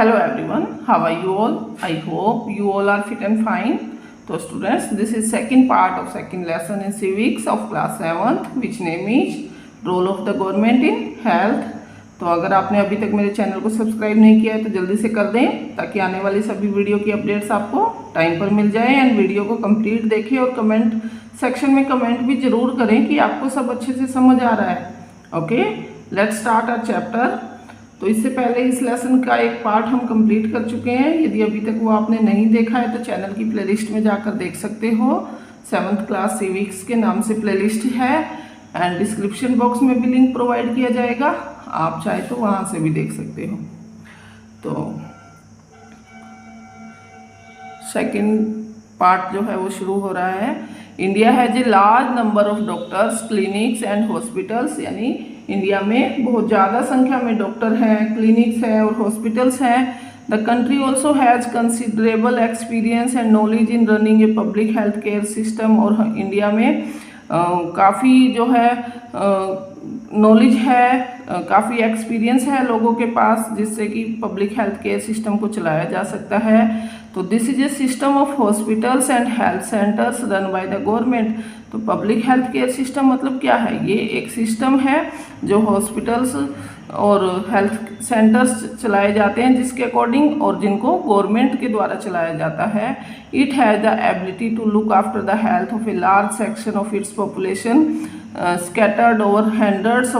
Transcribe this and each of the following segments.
Hello everyone, how are you all? I hope you all are fit and fine. So students, this is second part of second lesson in civics of class 7th, which name is role of the government in health. तो अगर आपने अभी तक मेरे channel को subscribe नहीं किया है तो जल्दी से कर दें ताकि आने वाली सभी वीडियो की अपडेट्स आपको टाइम पर मिल जाए। एंड वीडियो को कंप्लीट देखें और कमेंट सेक्शन में कमेंट भी जरूर करें कि आपको सब अच्छे से समझ आ रहा है। Okay, let's start our chapter. तो इससे पहले इस लेसन का एक पार्ट हम कंप्लीट कर चुके हैं। यदि अभी तक वो आपने नहीं देखा है तो चैनल की प्लेलिस्ट में जाकर देख सकते हो। 7th क्लास सिविक्स के नाम से प्लेलिस्ट है एंड डिस्क्रिप्शन बॉक्स में भी लिंक प्रोवाइड किया जाएगा, आप चाहे तो वहाँ से भी देख सकते हो। तो सेकंड पार्ट जो है वो शुरू हो रहा है। India has a large number of doctors, clinics and hospitals, यानी इंडिया में बहुत ज़्यादा संख्या में डॉक्टर हैं, क्लिनिक्स हैं और हॉस्पिटल्स हैं। The country also has considerable experience and knowledge in running a public health care system. और इंडिया में काफ़ी जो है नॉलेज है, काफ़ी एक्सपीरियंस है लोगों के पास जिससे कि पब्लिक हेल्थ केयर सिस्टम को चलाया जा सकता है। तो this is a system of hospitals and health centres run by the government. तो पब्लिक हेल्थ केयर सिस्टम मतलब क्या है? ये एक सिस्टम है जो हॉस्पिटल्स और हेल्थ सेंटर्स चलाए जाते हैं जिसके अकॉर्डिंग और जिनको गवर्नमेंट के द्वारा चलाया जाता है। It has the ability to look after the health of a large section of its population scattered over hundreds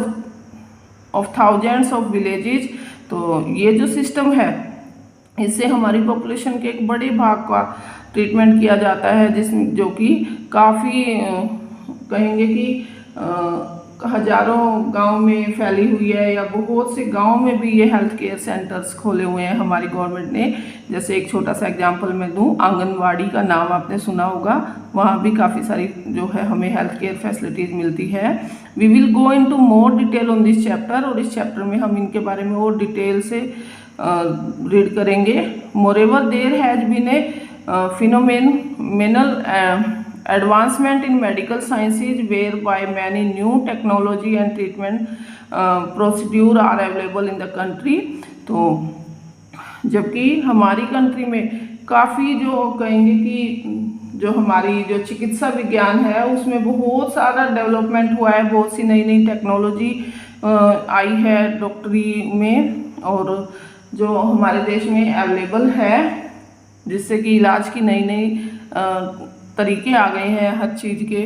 of thousands of villages. तो ये जो सिस्टम है इससे हमारी पॉपुलेशन के एक बड़े भाग का ट्रीटमेंट किया जाता है, जिसमें जो कि काफ़ी कहेंगे कि हजारों गांव में फैली हुई है या बहुत से गांव में भी ये हेल्थ केयर सेंटर्स खोले हुए हैं हमारी गवर्नमेंट ने। जैसे एक छोटा सा एग्जांपल मैं दूं, आंगनवाड़ी का नाम आपने सुना होगा, वहाँ भी काफ़ी सारी जो है हमें हेल्थ केयर फैसिलिटीज़ मिलती है। We will go into more detail on this chapter, और इस चैप्टर में हम इनके बारे में और डिटेल से रीड करेंगे। Moreover there has been a phenomenal advancement in medical sciences whereby many new technology and treatment procedure are available in the country। तो जबकि हमारी कंट्री में काफ़ी जो कहेंगे कि जो हमारी जो चिकित्सा विज्ञान है उसमें बहुत सारा डेवलपमेंट हुआ है, बहुत सी नई नई टेक्नोलॉजी आई है डॉक्टरी में, और जो हमारे देश में अवेलेबल है जिससे कि इलाज की नई नई तरीके आ गए हैं हर चीज़ के।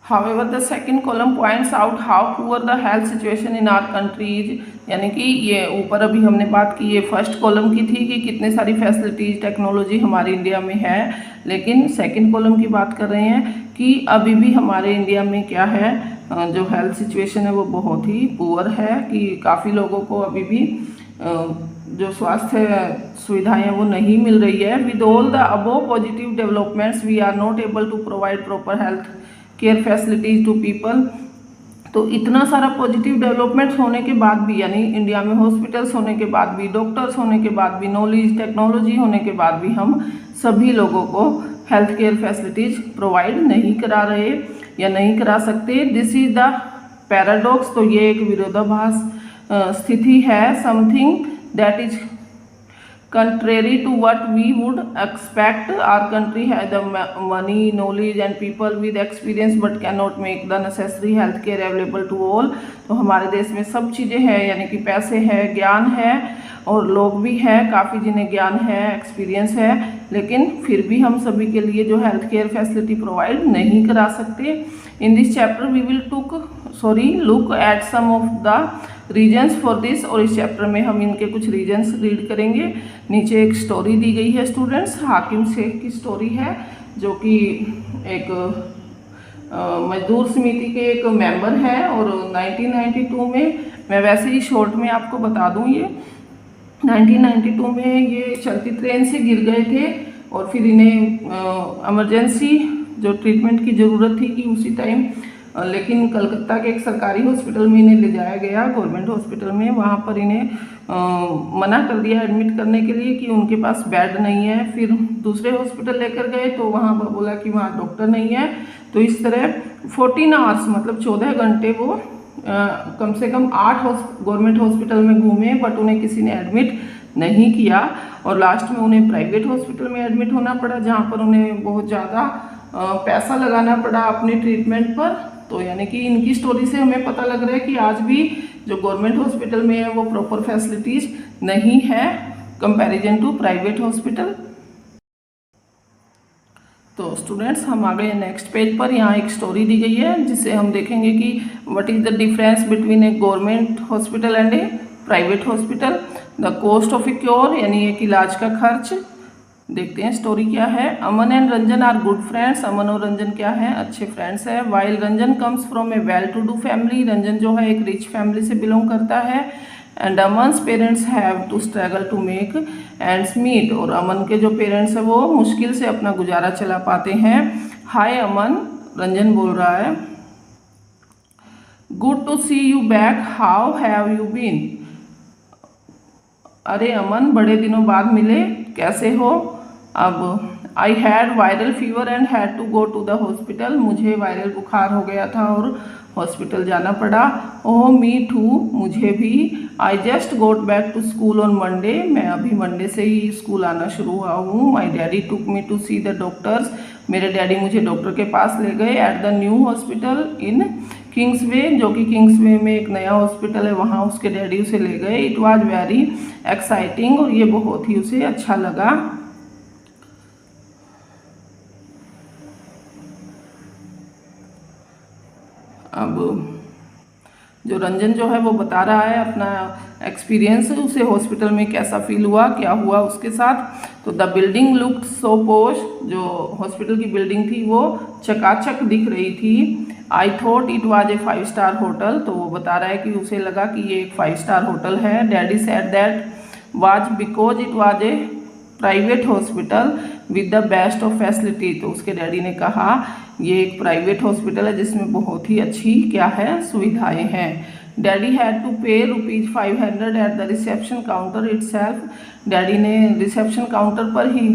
However the second column points out how poor the health situation in our countries, यानी कि ये ऊपर अभी हमने बात की, ये फर्स्ट कॉलम की थी कि कितने सारी फैसिलिटीज़ टेक्नोलॉजी हमारे इंडिया में है, लेकिन सेकंड कॉलम की बात कर रहे हैं कि अभी भी हमारे इंडिया में क्या है, जो हेल्थ सिचुएशन है वो बहुत ही पुअर है, कि काफ़ी लोगों को अभी भी जो स्वास्थ्य सुविधाएं वो नहीं मिल रही है। With all the above positive developments we are not able to provide proper health care facilities to people. तो इतना सारा पॉजिटिव डेवलपमेंट्स होने के बाद भी, यानी इंडिया में हॉस्पिटल्स होने के बाद भी, डॉक्टर्स होने के बाद भी, नॉलेज टेक्नोलॉजी होने के बाद भी हम सभी लोगों को हेल्थ केयर फैसिलिटीज़ प्रोवाइड नहीं करा रहे या नहीं करा सकते। This is the paradox. तो ये एक विरोधाभास स्थिति है, something that is contrary to what we would expect. Our country has the money, knowledge and people with experience but cannot make the necessary health care available to all। तो हमारे देश में सब चीज़ें हैं, यानी कि पैसे है, ज्ञान है और लोग भी हैं, काफ़ी जिन्हें ज्ञान है, एक्सपीरियंस है, लेकिन फिर भी हम सभी के लिए जो हेल्थ केयर फैसिलिटी प्रोवाइड नहीं करा सकते। In this chapter we will look at some of the reasons for this, और इस चैप्टर में हम इनके कुछ रीजन्स रीड करेंगे। नीचे एक स्टोरी दी गई है स्टूडेंट्स, हाकिम शेख की स्टोरी है, जो कि एक मजदूर समिति के एक मेंबर हैं, और 1992 में, मैं वैसे ही शॉर्ट में आपको बता दूं, ये 1992 में ये चलती ट्रेन से गिर गए थे और फिर इन्हें इमरजेंसी जो ट्रीटमेंट की ज़रूरत थी कि उसी टाइम, लेकिन कलकत्ता के एक सरकारी हॉस्पिटल में इन्हें ले जाया गया, गवर्नमेंट हॉस्पिटल में। वहाँ पर इन्हें मना कर दिया एडमिट करने के लिए कि उनके पास बेड नहीं है। फिर दूसरे हॉस्पिटल लेकर गए तो वहाँ पर बोला कि वहाँ डॉक्टर नहीं है। तो इस तरह 14 आवर्स मतलब 14 घंटे वो कम से कम 8 गवर्नमेंट हॉस्पिटल में घूमे, बट उन्हें किसी ने एडमिट नहीं किया और लास्ट में उन्हें प्राइवेट हॉस्पिटल में एडमिट होना पड़ा, जहाँ पर उन्हें बहुत ज़्यादा पैसा लगाना पड़ा अपने ट्रीटमेंट पर। तो यानी कि इनकी स्टोरी से हमें पता लग रहा है कि आज भी जो गवर्नमेंट हॉस्पिटल में है वो प्रॉपर फैसिलिटीज़ नहीं है कंपैरिजन टू प्राइवेट हॉस्पिटल। तो स्टूडेंट्स हम आ गए नेक्स्ट पेज पर। यहाँ एक स्टोरी दी गई है जिससे हम देखेंगे कि what is the difference between A government hospital and A private hospital. The cost of A cure यानी एक इलाज का खर्च। देखते हैं स्टोरी क्या है। Aman and Ranjan are good friends. Aman और रंजन क्या है, अच्छे फ्रेंड्स है। While Ranjan comes from a well to do family. Ranjan जो है एक रिच फैमिली से बिलोंग करता है। And Aman's parents have to struggle to make ends meet. और अमन के जो पेरेंट्स हैं वो मुश्किल से अपना गुजारा चला पाते हैं। हाय अमन, रंजन बोल रहा है। Good to see you back, how have you been. अरे अमन, बड़े दिनों बाद मिले, कैसे हो। अब I had viral fever and had to go to the hospital. मुझे वायरल बुखार हो गया था और हॉस्पिटल जाना पड़ा। ओह मी टू, मुझे भी। I just got back to school on Monday. मैं अभी मंडे से ही स्कूल आना शुरू हुआ हूँ। My daddy took me to see the doctors. मेरे डैडी मुझे डॉक्टर के पास ले गए। At the new hospital in Kingsway, जो कि किंग्सवे में एक नया हॉस्पिटल है, वहाँ उसके डैडी उसे ले गए। इट वॉज वेरी एक्साइटिंग, और ये बहुत ही उसे अच्छा लगा। अब जो रंजन जो है वो बता रहा है अपना एक्सपीरियंस, उसे हॉस्पिटल में कैसा फील हुआ, क्या हुआ उसके साथ। तो the building looked so posh, जो हॉस्पिटल की बिल्डिंग थी वो चकाचक दिख रही थी। I thought it was a 5 star hotel, तो वो बता रहा है कि उसे लगा कि ये एक 5 स्टार होटल है। Daddy said that was because it was a private hospital with the best of facility. तो उसके डैडी ने कहा ये एक प्राइवेट हॉस्पिटल है जिसमें बहुत ही अच्छी क्या है, सुविधाएं हैं। Daddy had to pay ₹500 at the reception counter itself. Daddy ने रिसेप्शन काउंटर पर ही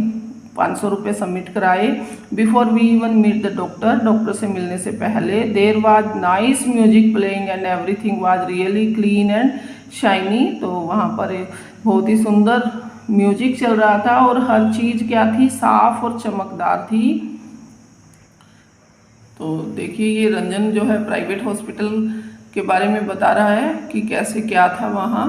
500 रुपये सबमिट कराए। Before we even meet the doctor, doctor से मिलने से पहले। There was nice music playing and everything was really clean and shiny. तो वहाँ पर बहुत ही सुंदर म्यूजिक चल रहा था और हर चीज़ क्या थी, साफ और चमकदार थी। तो देखिए ये रंजन जो है प्राइवेट हॉस्पिटल के बारे में बता रहा है कि कैसे क्या था वहाँ।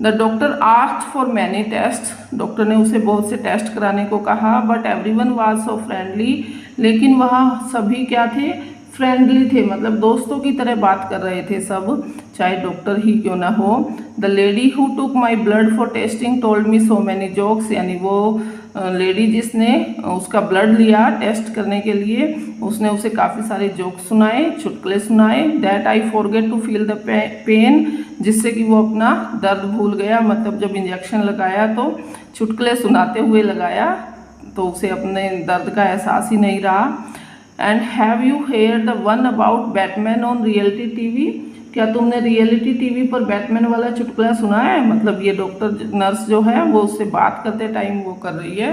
The doctor asked for many test, doctor ने उसे बहुत से टेस्ट कराने को कहा। But everyone was so friendly, लेकिन वहाँ सभी क्या थे, फ्रेंडली थे, मतलब दोस्तों की तरह बात कर रहे थे सब, चाहे डॉक्टर ही क्यों ना हो। The lady who took my blood for testing told me so many jokes, यानी वो लेडी जिसने उसका ब्लड लिया टेस्ट करने के लिए, उसने उसे काफ़ी सारे जोक्स सुनाए, चुटकुले सुनाए। That I forget to feel the pain, जिससे कि वो अपना दर्द भूल गया, मतलब जब इंजेक्शन लगाया तो चुटकुले सुनाते हुए लगाया तो उसे अपने दर्द का एहसास ही नहीं रहा। And have you hear the one about Batman on reality TV, क्या तुमने रियलिटी टीवी पर बैटमैन वाला चुटकुला सुना है। मतलब ये डॉक्टर नर्स जो है वो उससे बात करते टाइम वो कर रही है।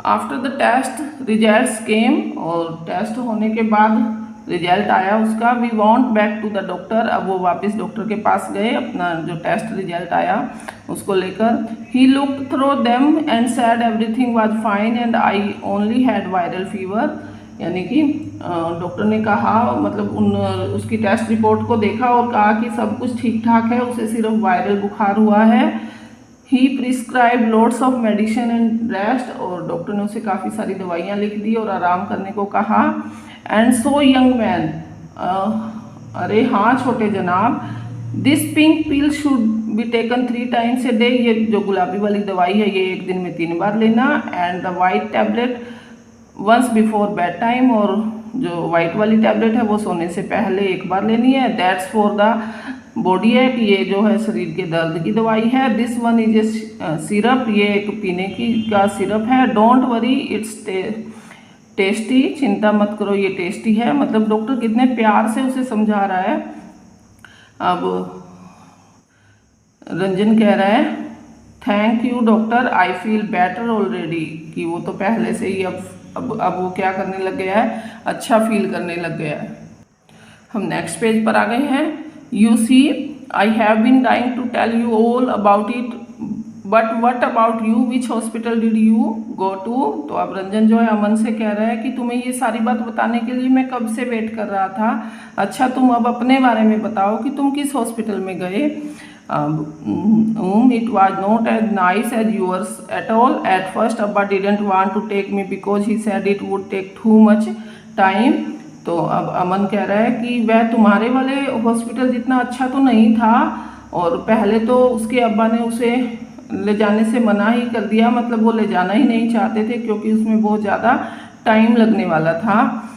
After the test results came, और टेस्ट होने के बाद रिजल्ट आया उसका। We want back to the doctor, अब वो वापस डॉक्टर के पास गए अपना जो टेस्ट रिजल्ट आया उसको लेकर। He looked through them and sad everything was fine and I only had viral fever, यानी कि डॉक्टर ने कहा, मतलब उसकी टेस्ट रिपोर्ट को देखा और कहा कि सब कुछ ठीक ठाक है, उसे सिर्फ वायरल बुखार हुआ है। He prescribe loads of medicine and rest, और डॉक्टर ने उसे काफ़ी सारी दवाइयाँ लिख दी और आराम करने को कहा। एंड सो यंग मैन, अरे हाँ छोटे जनाब, this pink pill should be taken 3 times a day, ये जो गुलाबी वाली दवाई है ये एक दिन में 3 बार लेना। And the white tablet once before bed time, और जो वाइट वाली टैबलेट है वो सोने से पहले 1 बार लेनी है। दैट्स फॉर द बॉडी एक, ये जो है शरीर के दर्द की दवाई है। This one is a syrup, ये एक पीने की का सिरप है। डोंट वरी इट्स टेस्टी, चिंता मत करो ये टेस्टी है। मतलब डॉक्टर कितने प्यार से उसे समझा रहा है। अब रंजन कह रहा है thank you doctor, I feel better already, कि वो तो पहले से ही अब वो क्या करने लग गया है, अच्छा फील करने लग गया है। हम नेक्स्ट पेज पर आ गए हैं। You see I have been dying to tell you all about it but what about you, which hospital did you go to. तो अब रंजन जो है अमन से कह रहा है कि तुम्हें ये सारी बात बताने के लिए मैं कब से वेट कर रहा था। अच्छा तुम अब अपने बारे में बताओ कि तुम किस हॉस्पिटल में गए। It was not as nice as yours at all. At first, Abba didn't want to take me because he said it would take too much time. तो अब अमन कह रहा है कि वह तुम्हारे वाले हॉस्पिटल जितना अच्छा तो नहीं था, और पहले तो उसके अब्बा ने उसे ले जाने से मना ही कर दिया, मतलब वो ले जाना ही नहीं चाहते थे क्योंकि उसमें बहुत ज़्यादा टाइम लगने वाला था।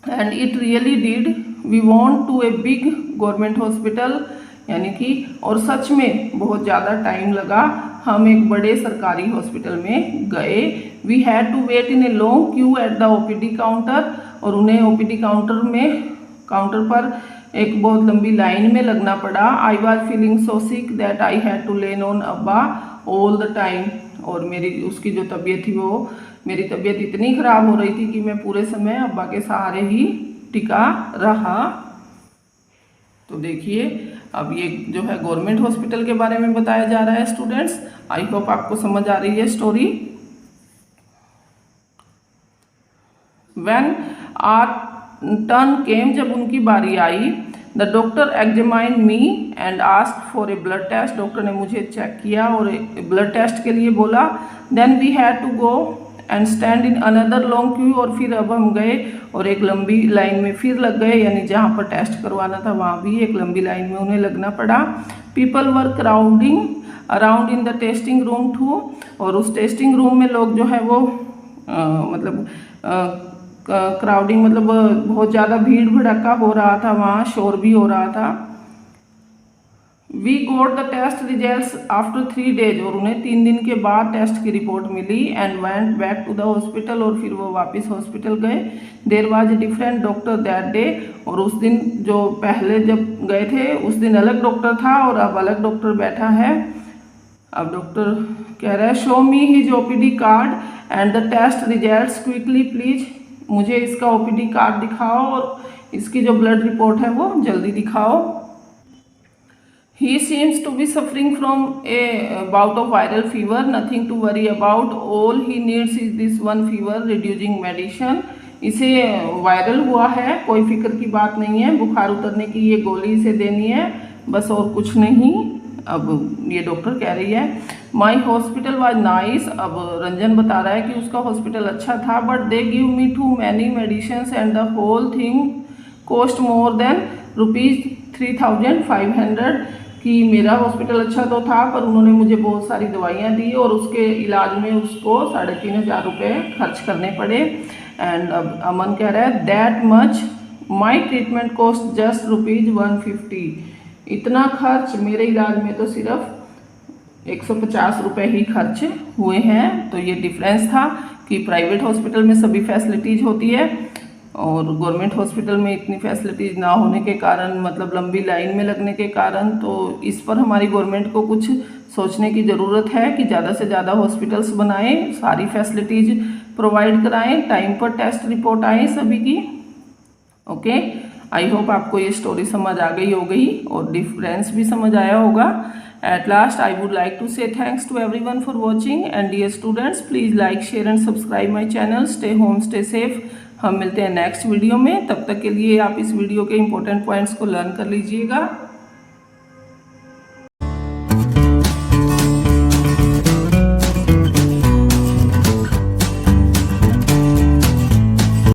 And it really did, we want to a big government hospital, यानी कि और सच में बहुत ज़्यादा टाइम लगा, हम एक बड़े सरकारी हॉस्पिटल में गए। We had to wait in a long queue at the OPD counter, और उन्हें ओपीडी काउंटर पर एक बहुत लंबी लाइन में लगना पड़ा। I was feeling so sick that I had two lane on अब्बा ऑल द टाइम, और उसकी जो तबीयत थी वो मेरी तबीयत इतनी ख़राब हो रही थी कि मैं पूरे समय अब्बा के सहारे ही टिका रहा। तो देखिए अब ये जो है गवर्नमेंट हॉस्पिटल के बारे में बताया जा रहा है स्टूडेंट्स। आई होप आपको समझ आ रही है story. When our turn came, जब उनकी बारी आई, the doctor examined me and asked for a blood test, doctor ने मुझे चेक किया और ब्लड टेस्ट के लिए बोला। Then we had to go and stand in another long queue, और फिर अब हम गए और एक लंबी लाइन में फिर लग गए, यानी जहाँ पर टेस्ट करवाना था वहाँ भी एक लंबी लाइन में उन्हें लगना पड़ा। People were crowding around in the testing room too, और उस टेस्टिंग रूम में लोग जो है वो क्राउडिंग मतलब बहुत ज़्यादा भीड़ भड़का हो रहा था, वहाँ शोर भी हो रहा था। We got the test results after 3 days, और उन्हें 3 दिन के बाद टेस्ट की रिपोर्ट मिली। And went back to the hospital, और फिर वो वापस हॉस्पिटल गए। There was a different doctor that day, और उस दिन जो पहले जब गए थे उस दिन अलग डॉक्टर था और अब अलग डॉक्टर बैठा है। अब डॉक्टर कह रहा है show me his OPD card and the test results quickly please, मुझे इसका ओपीडी कार्ड दिखाओ और इसकी जो ब्लड रिपोर्ट है वो जल्दी दिखाओ। He seems to be suffering from a bout of viral fever. Nothing to worry about. All he needs is this one fever reducing medicine. इसे वायरल हुआ है, कोई फिक्र की बात नहीं है, बुखार उतरने की ये गोली इसे देनी है, बस और कुछ नहीं। अब ये डॉक्टर कह रही है माई हॉस्पिटल वाज नाइस। अब रंजन बता रहा है कि उसका हॉस्पिटल अच्छा था, but they give me too many medicine and the whole thing cost more than ₹3,500, कि मेरा हॉस्पिटल अच्छा तो था पर उन्होंने मुझे बहुत सारी दवाइयाँ दी और उसके इलाज में उसको 3,500 रुपये खर्च करने पड़े। एंड अब अमन कह रहा है that much my treatment cost just ₹150, इतना खर्च मेरे इलाज में तो सिर्फ 150 रुपये ही खर्च हुए हैं। तो ये डिफरेंस था कि प्राइवेट हॉस्पिटल में सभी फैसिलिटीज़ होती है और गवर्नमेंट हॉस्पिटल में इतनी फैसिलिटीज़ ना होने के कारण, मतलब लंबी लाइन में लगने के कारण, तो इस पर हमारी गवर्नमेंट को कुछ सोचने की ज़रूरत है कि ज़्यादा से ज़्यादा हॉस्पिटल्स बनाएं, सारी फैसिलिटीज़ प्रोवाइड कराएं, टाइम पर टेस्ट रिपोर्ट आए सभी की। ओके, आई होप आपको ये स्टोरी समझ आ गई होगी और डिफरेंस भी समझ आया होगा। At last, I would like to say thanks to everyone for watching, and dear students, please like, share and subscribe my channel. Stay home, stay safe. हम मिलते हैं नेक्स्ट वीडियो में, तब तक के लिए आप इस वीडियो के इम्पोर्टेंट पॉइंट्स को लर्न कर लीजिएगा।